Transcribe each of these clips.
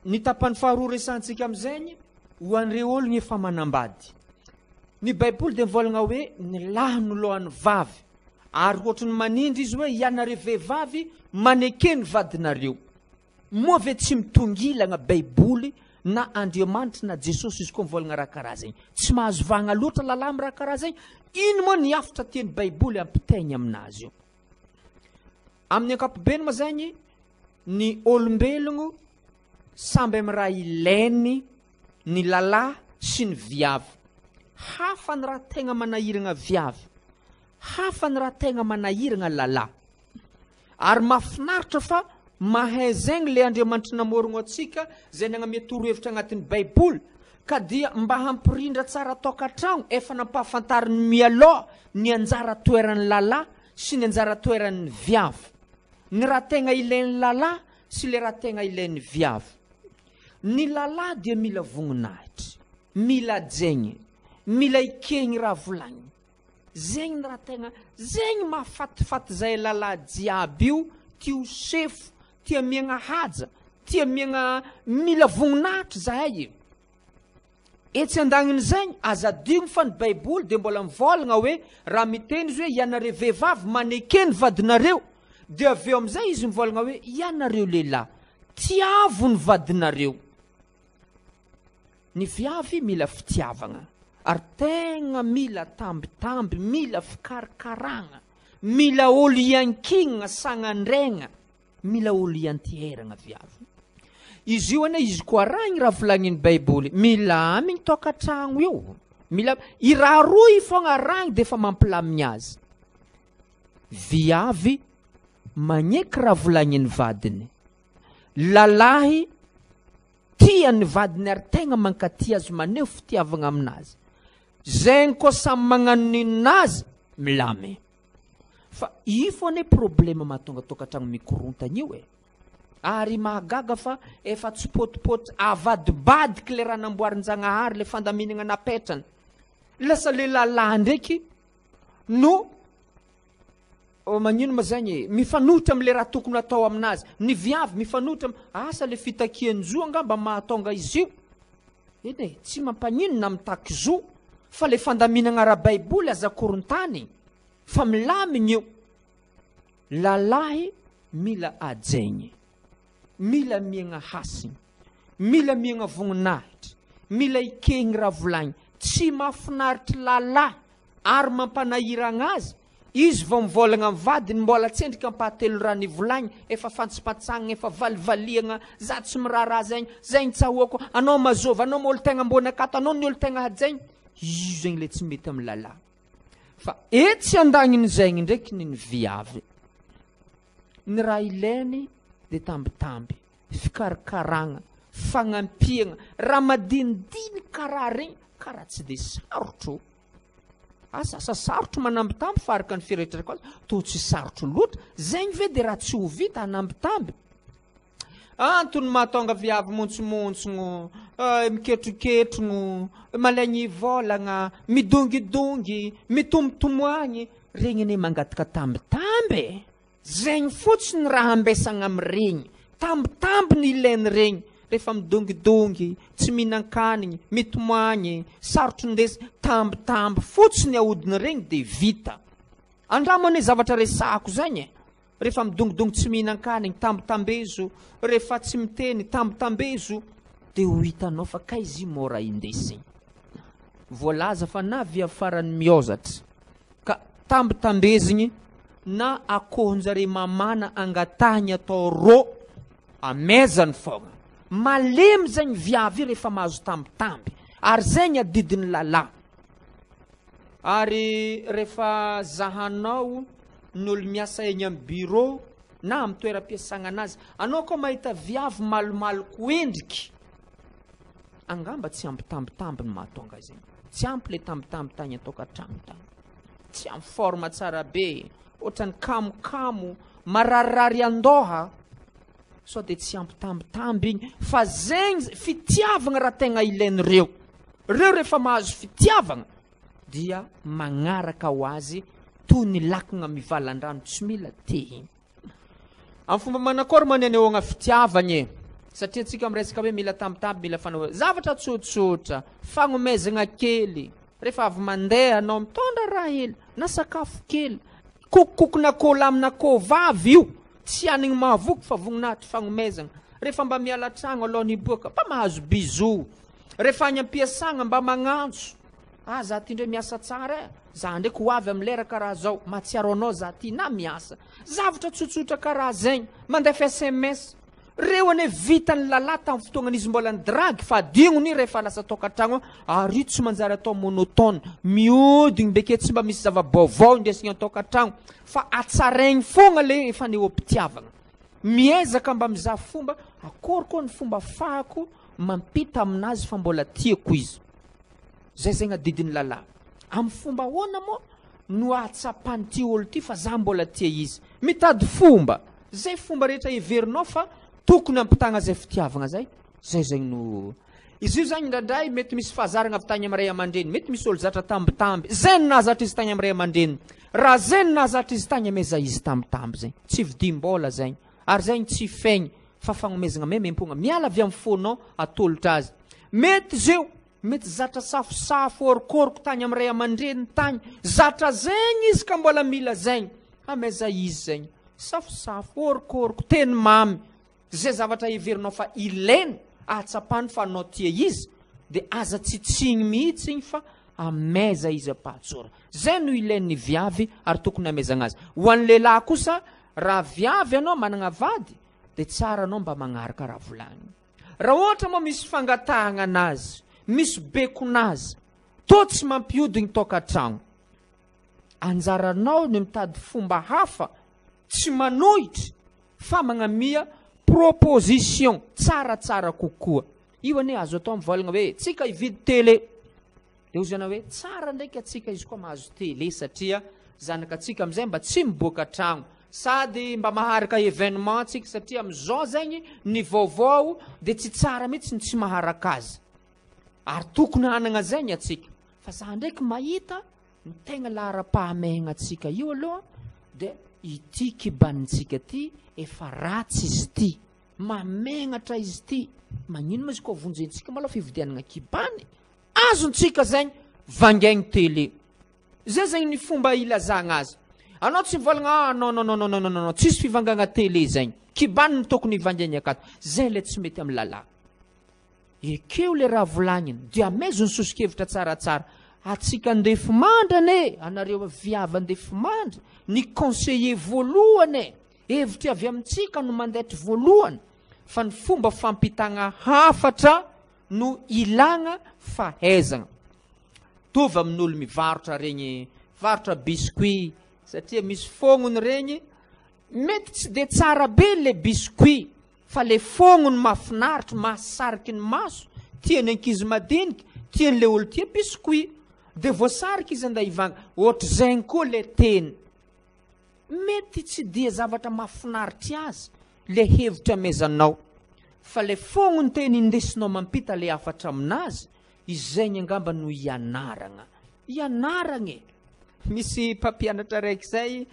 Ny tapany faharoa resantsika am'izay ho an'ireo ologna efa manambady. Ny Baiboly dia mivolagna hoe ny lahy no lohan'ny vavy. Ary ohatrany manindry izy hoe ianareo vehivavy maneke ny vadinareo. Moa ve tsy mitongilagna Baiboly na Andriamanitra na Jesosy izy koa mivolagna raha karaha zegny. Tsy mahazo vagna loatra lalahy amin'ny raha karaha zegny. Ino moa ny hafatra tian'ny Baiboly ampitaigny aminazy io? Amin'ny ankapobeny moa zegny ny olombelogno samby amin'ny raha ilainy ny lalahy sy ny viavy. Hafa ny raha tegna manahiragna viavy, hafa ny raha tegna manahiragna lalahy. Ary mahafinaritra fa mahay zegny le Andriamanitra namorogno atsika zay nagname torohevitra agnatin'ny Baiboly, ka dia mba hampirindra tsara tokatragno efa nampahafantariny mialoha ny anjara toeran'ny lalahy sy ny anjara toeran'ny viavy. Ny raha tegna ilain'ny lalahy sy le raha tegna ilain'ny viavy. Ny lalahy dia mila voninahitra, mila jegny, mila ikegny raha volagny. Zegny raha tegna, zegny mahafatifaty zay lalahy jiaby io, tia ho sefo, tia miagna haja, tia miagna mila voninahitra zahay io. Etsy andagniny zegny azadigno fa ny Baiboly dia mbola mivolagna hoe raha miteny izy hoe ianareo vehivavy maneke ny vadinareo, dia aveo am'izay izy mivolagna hoe ianareo lehilahy tiavo ny vadinareo. Ny viavy mila fitiavagna, ary tegna mila tambitamby, mila fikarakaragna, mila olo iankinagna sagnandregna, mila olo iantieragna viavy. Izy io ane izy koa raha igny raha volagnin'ny Baiboly, milamigny tokatragno io, i raha roa i fogna ragny dia efa mampilamigny azy. Viavy magneky raha volagnin'ny vadiny, lalahy tia ny vadiny ary tegna mankatia azy maneho fitiavagna aminazy. Zegny koa samy magnano ninazy milame. Fa io fo ane problema mahatonga tokatragno mikorontana io e. Ary mahagaga fa efa tsy potipoty avadibadiky le raha namboarin-Jagnahary le fandaminagna napetrany. Lasa le lalahy ndraiky no magnino ma zegny mifanohitra am'le raha tokony atao aminazy. Ny viavy mifanohitra asa le fitakian-jo angamba mahatonga izy io. Eny tsy mampanino na mitaky zo, fa le fandaminagna raha Baiboly aza korontany, fa milamigny io. Lalahy mila ajaigny, mila miagna hasiny, mila miagna voninahitra, mila ikegny raha volagny. Tsy mahafinaritra lalahy ary mampanahiragna azy izy vao mivolagna amin'ny vadiny mbola tsy endrika ampahatelo raha nivolagny, efa fantsipatsagna, efa valivaliagna, za tsy miraharaha zegny, zegny tsahoako, anao mazova, anao olo tegna ambony akato, anao ny olo tegna hajaigny. Io zegny le tsy mety amin'ny lalahy. Fa etsy andagniny zegny ndraiky ny viavy, ny raha ilainy dia tambitamby, fikarakaragna, fagnampiagna, raha madinidiny karaha regny, karaha tsy dia sarotro. Asa sarotro manambitamby fa araka ny firetrarako azy, to tsy sarotro loatra, zegny ve dia raha tsy ho vita hanambitamby. Antony mahatonga viavy montsimontsigno, miketroketrogno, malaigny volagna, midongidongy, mitombotomboagny, regny ane mangataka tambitamby. Zegny fotsiny raha ambesagna amin'regny, tambitamby ny ilainy regny. Rehefa midongidongy, tsy mihinan-kanigny, mitomoagny, sarotro ndesy, tambitamby fotsiny ahodiny regny dia vita. Andramo ane zavatra resako zegny e. Rehefa midongidongy tsy mihinan-kanigny, tambitambezo, rehefa tsy miteny, tambitambezo, dia ho hitanao fa kaizy mora indesy. Voalaza fa na via farany miozatra, ka tambitambezigny na akohonjare mamana angatahiny atao ro amezany fogna. Malemy zegny viavy rehefa mahazo tambitamby, ary zegny adidiny lalahy. Ary rehefa zahanao n'olo miasa egny amin'ny bureau na amin'ny toeram-piasagna anazy, anao koa mahita viavy malomaloko endriky, angamba tsy ampy tambitamby ny mahatonga zegny. Tsy ampy le tambitamby tany an-tokatrano tany. Tsy ampy forme tsara be, ohatrany kamokamo, mararirary andoha, so dia tsy ampy tambitamby igny, fa zegny fitiavagna raha tegna ilain'ireo. Reo rehefa mahazo fitiavagna dia magnaraka ho azy toy ny lakagna mivalan-drano tsy mila tehiny. Amin'ny fomba manakory moa ny anehoagna fitiavagna e. satria tsika amresaka hoe mila tambitamby mila fanao zavatra tsotsotra fagnomezana kely rehefa avy mandeha anao mitondra raha hely na sakafo kely kokokokona kolamina kovavy io tsy anigny mahavoky fa voninahitry fagnomezana rehefa mba miala tragno aloha niboaka mba mahazo bizo rehefa any ampiasagna mba magnantso za ty ndre miasa tsara za ndraiky ho avy am'lera karaha zao matsiaro anao za ty na miasa zavatra tsotsotra karaha zegny mandefa SMS reo ane vitany lala tamin'ny fotoagnan'izy mbola ny dragy fa adignony rehefa lasa tokantragno ary tsy manjary atao monotone miodigny beke tsy mba misy zava-baovao indesigna tokantragno fa atsaraigny fogna le efa neo mpitiavagna miezaka mba mizaha fomba akory koa ny fomba fahako mampita aminazy fa mbola tiako izy zay zegny adidiny lala amin'ny fomba ahoana moa no atsapany ty olo ty fa za mbola tia izy mitady fomba zay fomba rehetra iverinao fa tokony ampitagna zay fitiavagna zay zegny no izy io zany indrandray mety misy fahazaragna avy tagny am'ray aman-dreny mety misy olo zatra tambitamby zay nahazatra izy tagny am'ray aman-dreny raha zay nahazatra izy tagny ameza izy tambitamby zay tsy vidim-bola zay ary zay tsy faigny fa fagnomezagna memempogna miala avy amin'ny fonao atolotra azy mety zeo mety zatra safosafo orokoroko tagny am'ray aman-dreny tagny zatra zegny izy ka mbola mila zegny ameza izy zegny safosafo orokoroko teny mamy zay zavatra iverinao fa ilainy atsapany fa anao tia izy de aza tsitsigny mihitsy igny fa ameza izy apahatsora zay no ilain'ny viavy ary tokony amezagna azy ho an'ny lehilahy kosa raha viavy anao managna vady de tsara anao mba magnaraka raha volagny raha ohatra moa misy fangatahagna anazy misy bekonazy to tsy mampihodigny tokantragno anjaranao ny mitady fomba hafa tsy manohitry fa magnamia proposition tsaratsara kokoa io ane azo atao mivolagna hoe tsika ividy télé de ozana hoe tsara ndraiky atsika izy koa mahazo télé satria zanaka atsika am'izay mba tsy miboaka tragno sady mba maharaka événement tsika satria am'izao zegny ny vaovao de tsy tsara mihitsy ny tsy maharaka azy ary tokony hanagna zegny atsika fa za ndraiky mahita ny tegna lahara-pahamehagna atsika io aloha de ity kibanintsika ty efa ratsy izy ty mamegnatra izy ty magnino ma izy koa vonjentsika maloha fividianagna kibany azontsika zegny vangaigny télé zay zegny ny fomba ilazagna azy anao tsy mivolagna non tsisy fivangagna télé zegny kibany ny tokony vangaigny akato zay le tsy mety amy lala ekeo le raha volagniny dia amezo ny sosikevitra tsaratsara atsika andefo mandrane anareo viavy andefo mandry ny conseiller voalohany hevitry avy amintsika no mandetry voalohany fa ny fomba fampitagna hafatra no ilagna fahaizagna tovy amin'olo mivarotra regny varotra biscuit satria misy fognony regny mety tsy de tsara be le biscuit fa le fognony mahafinaritra mahasariky ny maso tiany ankizy madiniky tiany le olo tia biscuit de voasariky izy anda ivanga ohatry zegny koa le teny mety tsy dia zavatra mahafinaritra azy le hevitra amezanao fa le fognony teny indesinao mampita le hafatra aminazy izy zegny angamba no ianaragna misy mpampianatra raiky zay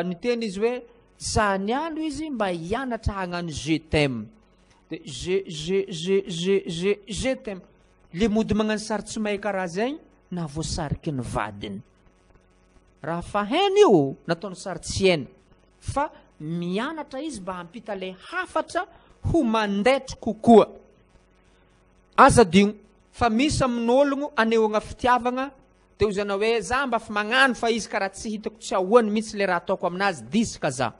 ny teny izy hoe zany andro izy mba hianatra hagnano je t'aime de je t'aime le mody magnano sary tsy mahay karaha zegny na voasariky ny vadiny raha fahainy io nataony sary tsy hainy fa mianatra izy mba hampita le hafatra ho mandetry kokoa aza digno fa misy amin'ologno anehoagna fitiavagna de ozana hoe za mba fa magnano fa izy karaha tsy hitako tsy ahoany mihitsy le raha ataoko aminazy disika za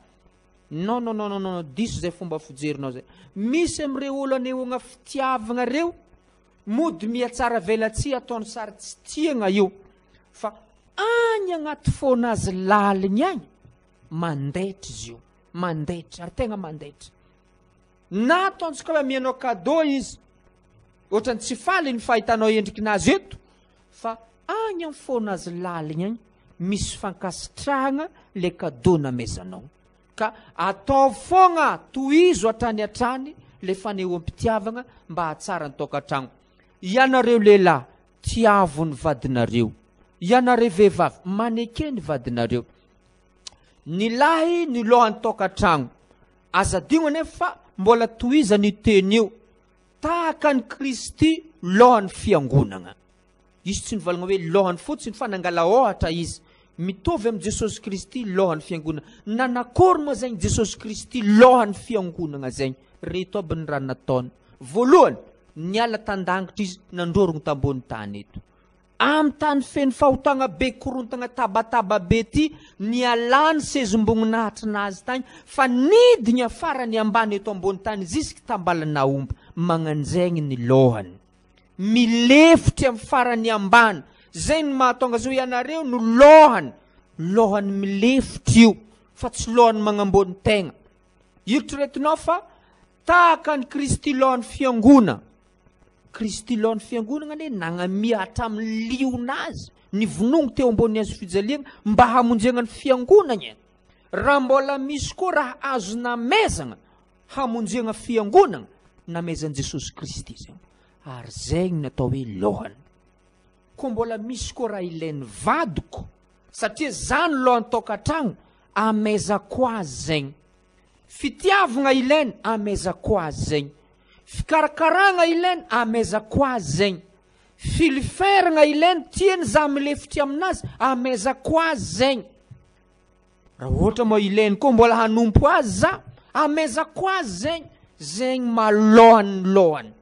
non diso zay fomba fijerinao zay misy am'ireo olo anehoagna fitiavagna reo mody miatsara velatsi ataony sary tsy tiagna io fa agny agnaty fona azy laligny agny mandetry izy io mandetry ary tegna mandetry na ataontsika hoe amianao cadeau izy ohatrany tsy faly ny fahitanao endrikinazy eto fa agny amin'ny fona azy laligny agny misy fankasitrahagna le cadeau namezanao ka atao fogna tohizo hatrany le fanehoam-pitiavagna mba hatsara ny tokantragno ianareo lehilahy tiavo ny vadinareo ianareo vehivavy maneke ny vadinareo ny lahy ny lohany tokantragno aza digno anefa mbola tohizany teny io tahaka ny Kristy lohan'ny fiangonana. Izy tsy nivolagna hoe lohany fotsiny fa nangala ohatra izy. Mitovy amin'ny Jesosy Kristy lohan'ny fiangonana. Nanakory moa zegny Jesosy Kristy lohan'ny fiangonana zegny? Reto aby ny raha nataony. Voalohany, niala tandangitra izy nandrorogno tambony tany eto. Am tany feno fahotana be korontana tabataba be ty nialany sezim-boninahitra nazy tany fa nidigny afarany ambany eto ambony tany zisky tambalana omby. Magnanjegny ny lohany. Milefitry amin'ny farany ambany. Zay ny mahatonga zao ianareo no lohany. Lohany milefitry io fa tsy lohany magnambony tegna. Eritreretinao fa tahaka ny Kristy lohan'ny fiangona. Kristy lohan'ny fiangonana ne nagnamia hatramin'ny lionazy ny vonogno teo ambony azo fijaliana mba hamonjegna ny fiangonana. Raha mbola misy koa raha azo namezana hamonjegna fiangonana, namezan Jesosy Kristy zegny. Ary zegny natao hoe lohany. Ko mbola misy koa raha ilainy vadiko, satria zany lohan'ny tokatragno, amezako azy zegny. Fitiavagna ilainy, amezako azy zegny. Fikarakaragna ilainy, amezako azy zegny. Filiferagna ilainy, tiany za milefitry aminazy, amezako azy zegny. Raha ohatra moa ilainy koa mbola hanompo azy za, amezako azy zegny. Zegny malohany lohany.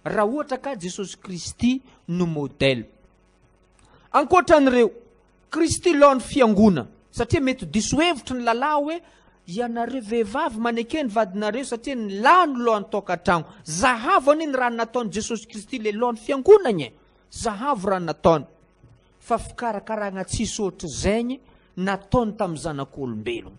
Raha ohatra ka Jesosy Kristy no modèle. Ankoatran'ireo, Kristy lohan'ny fiangona. Satria mety diso hevitra ny lalao hoe ianareo vehivavy manekeny vadinareo satria ny lahy no lohan'ny tokatragno. Zahavo aniny raha nataony Jesosy Kristy le lohan'ny fiangonana. Zahavo raha nataony. Fa fikarakaragna tsisy ohatra zegny nataony tamin'ny zanak'olombelona.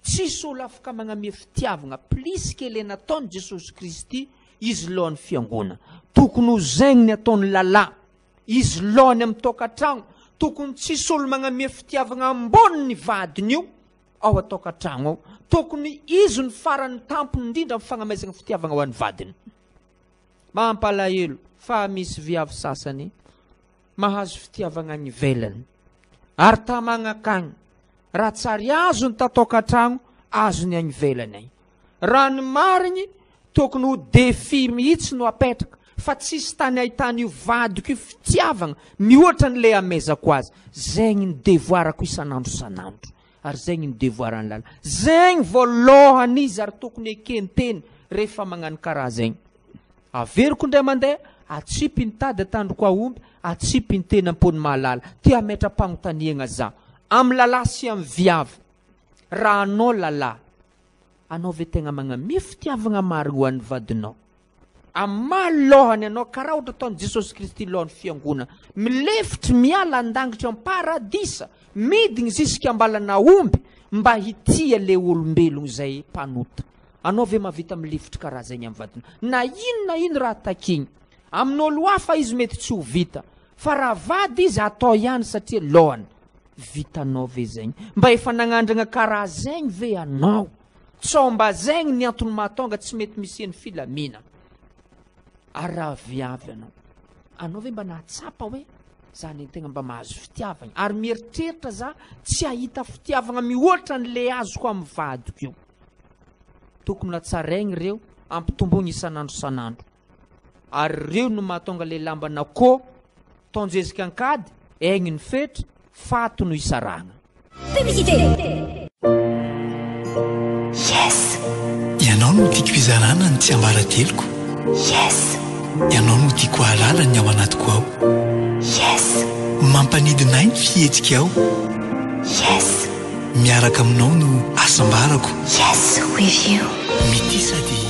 Tsisy olo afaka magnamia fitiavagna plus que le nataony Jesosy Kristy izy lohan'ny fiangona. Tokony ho zegny ny ataony lalahy. Izy lohany amin'ny tokatragno. Tokony tsisy olo magnamia fitiavagna ambony ny vadiny io ao atokatragno ao. Tokony izy ny farany tampony indrindra amin'ny fagnamezana fitiavagna ho an'ny vadiny. Mampalahelo fa misy viavy sasany mahazo fitiavagna any ivelany. Ary tamagna akagny. Raha tsary azo ny tatokatragno, azo ny any ivelany agny. Raha ny marigny, tokony ho defi mihitsy no apetraka. Fa tsisy tany ahitany io vadiko io fitiavagna mihoatra n'le amezako azy. Zegny ny devoirako isanandro sanandro. Ary zegny ny devoirany lala. Zegny voalohany izy ary tokony ekenteny rehefa magnano karaha zegny. Averiko ndray mandeha, atsipy ny tady atandroko aomby, atsipy ny tena ampony mahalala. Ty ametra-pagnontaniagna za. Am lalahy sy am viavy. Raha anao lalahy, anao ve tegna magnamia fitiavagna marigny ho an'ny vadinao? Amaly lohany anao karaha ohatra ataony Jesosy Kristy lohan'ny fiangona. Milefitry miala andangitra amin'ny paradisa, midigny zisika ambalana omby mba hitia le olombelogno zay mpanota. Anao ve mavita milefitry karaha zegny amin'ny vadinao? Na ino raha takigny. Amin'olo hafa izy mety tsy ho vita. Fa raha vady izy atao ihany satria lohany. Vitanao ve zegny? Mba efa nagnandragna karaha zegny ve anao? Tsao mba zegny ny antony mahatonga tsy mety misian'ny filamina. Ary raha viavy anao ve mba nahatsapa hoe zany tegna mba mahazo fitiavagna? Ary mieritreritra za tsy ahita fitiavagna mihoatra n'le azoko amin'ny vadiko io. Tokony natsaraigny reo ampitombogny isanandro sanandro. Ary reo no mahatonga le lambana ko tonjezika ankady, egny ny fetra, fato no isaragna. Yes. Ianao no tiako izarana ny tsy ambarateloko. Yes. Ianao no tiako halala ny ao anatiko ao. Yes. Mampanidinay ny fihetsika ao. Yes. Miaraka aminao no asambarako. Yes, with you. Mity sady